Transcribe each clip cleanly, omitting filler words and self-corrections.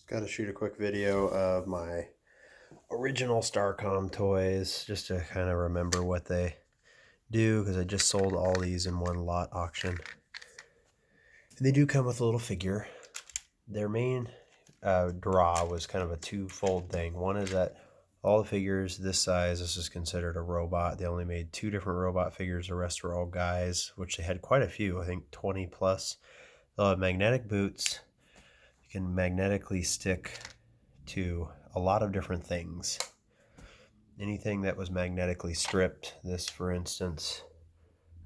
Got to shoot a quick video of my original StarCom toys just to kind of remember what they do, because I just sold all these in one lot auction. And they do come with a little figure. Their main draw was kind of a two-fold thing. One is that all the figures this size, this is considered a robot. They only made 2 different robot figures. The rest were all guys, which they had quite a few, I think 20 plus. They'll have magnetic boots. You can magnetically stick to a lot of different things. Anything that was magnetically stripped, this for instance,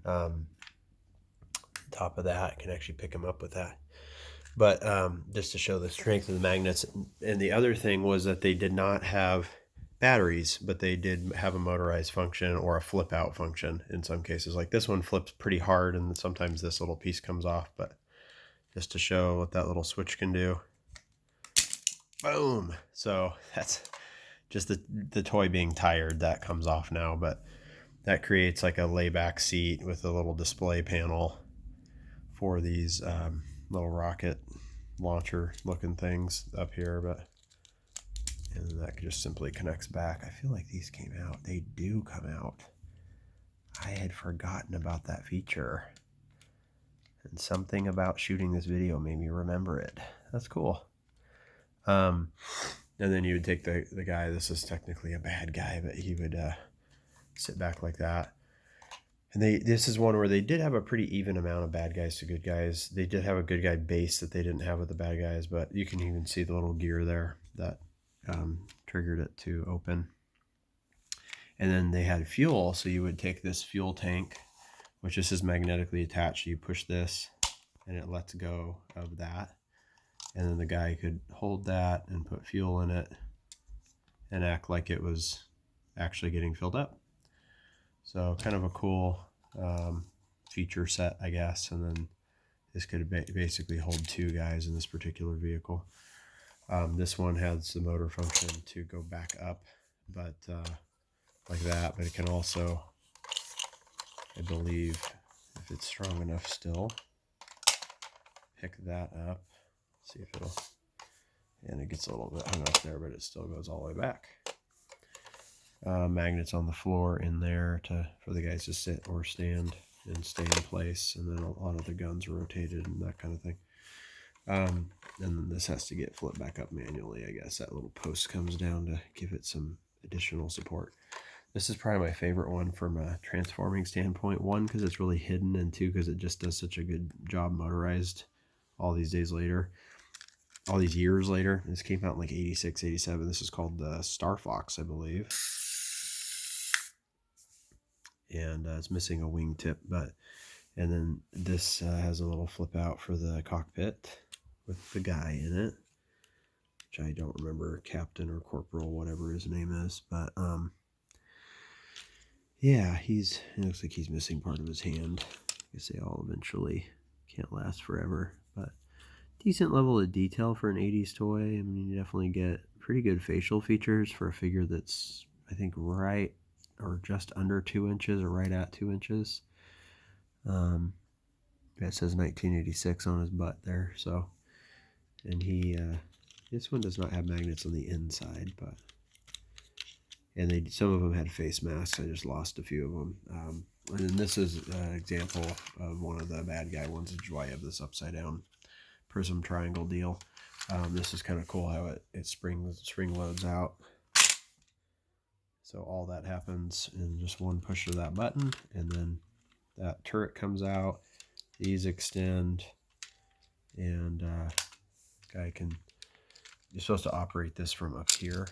top of that, can actually pick them up with that. But just to show the strength of the magnets. And the other thing was that they did not have batteries, but they did have a motorized function or a flip out function in some cases. Like this one flips pretty hard, and sometimes this little piece comes off, but just to show what that little switch can do. Boom. So that's just the toy being tired, that comes off now, but that creates like a layback seat with a little display panel for these little rocket launcher looking things up here. But and that just simply connects back. I feel like these came out. They do come out. I had forgotten about that feature, and something about shooting this video made me remember it. That's cool. And then you would take the guy, this is technically a bad guy, but he would sit back like that. And this is one where they did have a pretty even amount of bad guys to good guys. They did have a good guy base that they didn't have with the bad guys, but you can even see the little gear there that triggered it to open. And then they had fuel, so you would take this fuel tank, which this is magnetically attached. You push this, and it lets go of that. And then the guy could hold that and put fuel in it and act like it was actually getting filled up. So kind of a cool feature set, I guess. And then this could basically hold 2 guys in this particular vehicle. This one has the motor function to go back up, but like that. But it can also, I believe, if it's strong enough still, pick that up. See if it'll, and it gets a little bit hung up there, but it still goes all the way back. Magnets on the floor in there for the guys to sit or stand and stay in place, and then a lot of the guns rotated and that kind of thing. And then this has to get flipped back up manually. I guess that little post comes down to give it some additional support. This is probably my favorite one from a transforming standpoint. 1, because it's really hidden, and 2, because it just does such a good job motorized all these days later. All these years later. This came out in like 86, 87. This is called the Star Fox, I believe. And it's missing a wingtip, and then this has a little flip out for the cockpit with the guy in it, which I don't remember, captain or corporal, whatever his name is, but yeah, it looks like he's missing part of his hand. I guess they all eventually can't last forever, but decent level of detail for an 80s toy. I mean, you definitely get pretty good facial features for a figure that's, I think, right or just under 2 inches or right at 2 inches. It says 1986 on his butt there. So, and this one does not have magnets on the inside, but, and some of them had face masks. I just lost a few of them. And then this is an example of one of the bad guy ones, which is why I have this upside down prism triangle deal. This is kind of cool how it spring loads out. So all that happens in just one push of that button, and then that turret comes out. These extend, and guy you're supposed to operate this from up here.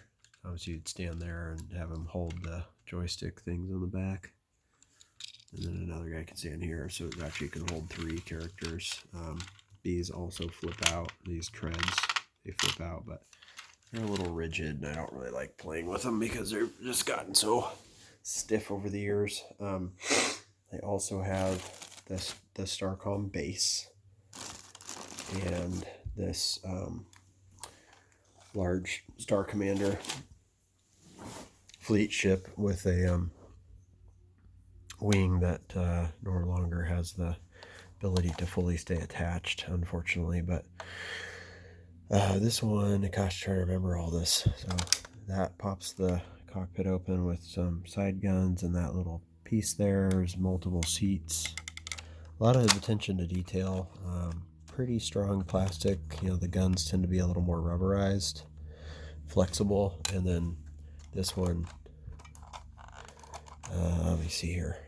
So you'd stand there and have him hold the joystick things on the back. And then another guy can stand here, so it actually can hold 3 characters. These also flip out. These treads, they flip out, but they're a little rigid, and I don't really like playing with them because they've just gotten so stiff over the years. They also have the StarCom base and this large Star Commander fleet ship with a wing that no longer has the ability to fully stay attached, unfortunately. But This one, gosh, trying to remember all this. So that pops the cockpit open with some side guns, and that little piece there's multiple seats. A lot of attention to detail. Pretty strong plastic. You know, the guns tend to be a little more rubberized, flexible, and then this one, let me see here.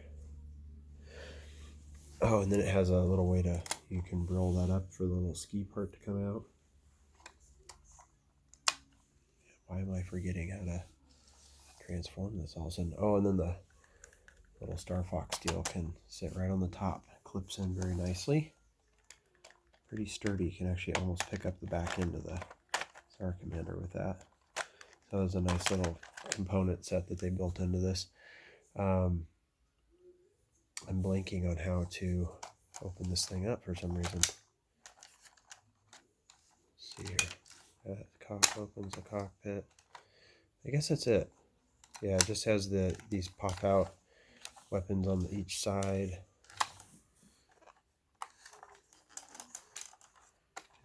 Oh, and then it has a little way to, you can roll that up for the little ski part to come out. Why am I forgetting how to transform this all of a sudden? Oh, and then the little Star Fox deal can sit right on the top. Clips in very nicely. Pretty sturdy. You can actually almost pick up the back end of the Star Commander with that. So it was a nice little component set that they built into this. I'm blanking on how to open this thing up for some reason. Let's see here. That opens the cockpit. I guess that's it. Yeah, it just has these pop out weapons on each side.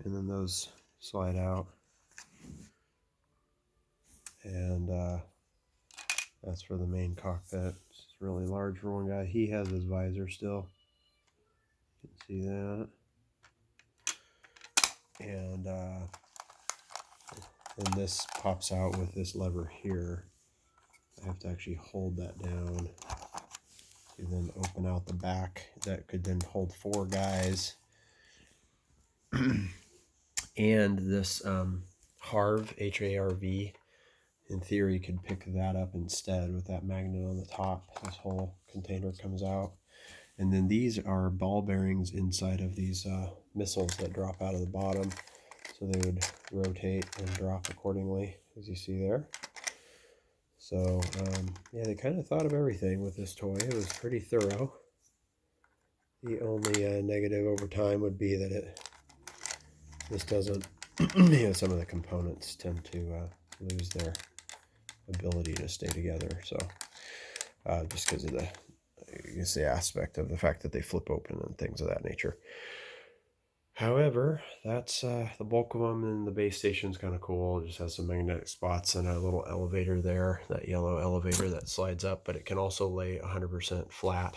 And then those slide out. And that's for the main cockpit. It's really large for one guy. He has his visor still. You can see that. And this pops out with this lever here. I have to actually hold that down to then open out the back. That could then hold 4 guys. And this Harv, H-A-R-V, in theory could pick that up instead with that magnet on the top. This whole container comes out. And then these are ball bearings inside of these missiles that drop out of the bottom. So they would rotate and drop accordingly, as you see there. So, yeah, they kind of thought of everything with this toy. It was pretty thorough. The only negative over time would be that this doesn't, you know, some of the components tend to lose their ability to stay together. So, just because of the aspect of the fact that they flip open and things of that nature. However, that's the bulk of them, and the base station's kind of cool. It just has some magnetic spots and a little elevator there, that yellow elevator that slides up, but it can also lay 100% flat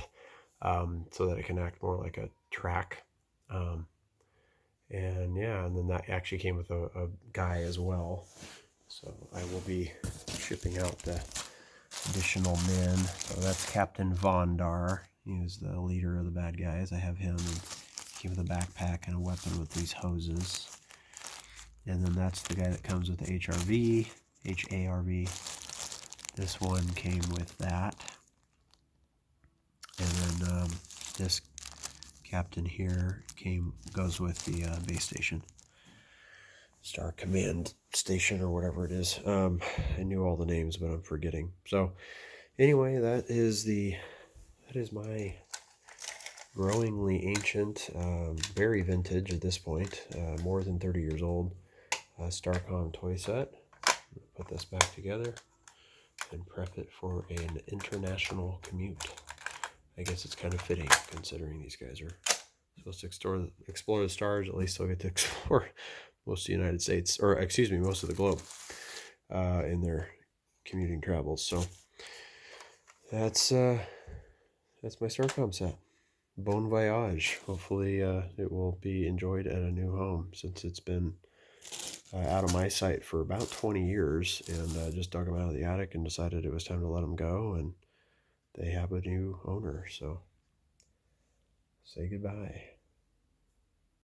so that it can act more like a track. And yeah, and then that actually came with a guy as well. So I will be shipping out the additional men. So that's Captain Vondar. He is the leader of the bad guys. I have him with a backpack and a weapon with these hoses. And then that's the guy that comes with the HRV, H-A-R-V. This one came with that. And then this captain here goes with the base station. Star Command Station or whatever it is. I knew all the names, but I'm forgetting. So anyway, that is my growingly ancient, very vintage at this point, more than 30 years old, StarCom toy set. Put this back together and prep it for an international commute. I guess it's kind of fitting considering these guys are supposed to explore the stars. At least they'll get to explore most of the United States, or excuse me, most of the globe in their commuting travels. So that's my StarCom set. Bon voyage. Hopefully it will be enjoyed at a new home, since it's been out of my sight for about 20 years, and just dug them out of the attic and decided it was time to let them go, and they have a new owner. So say goodbye.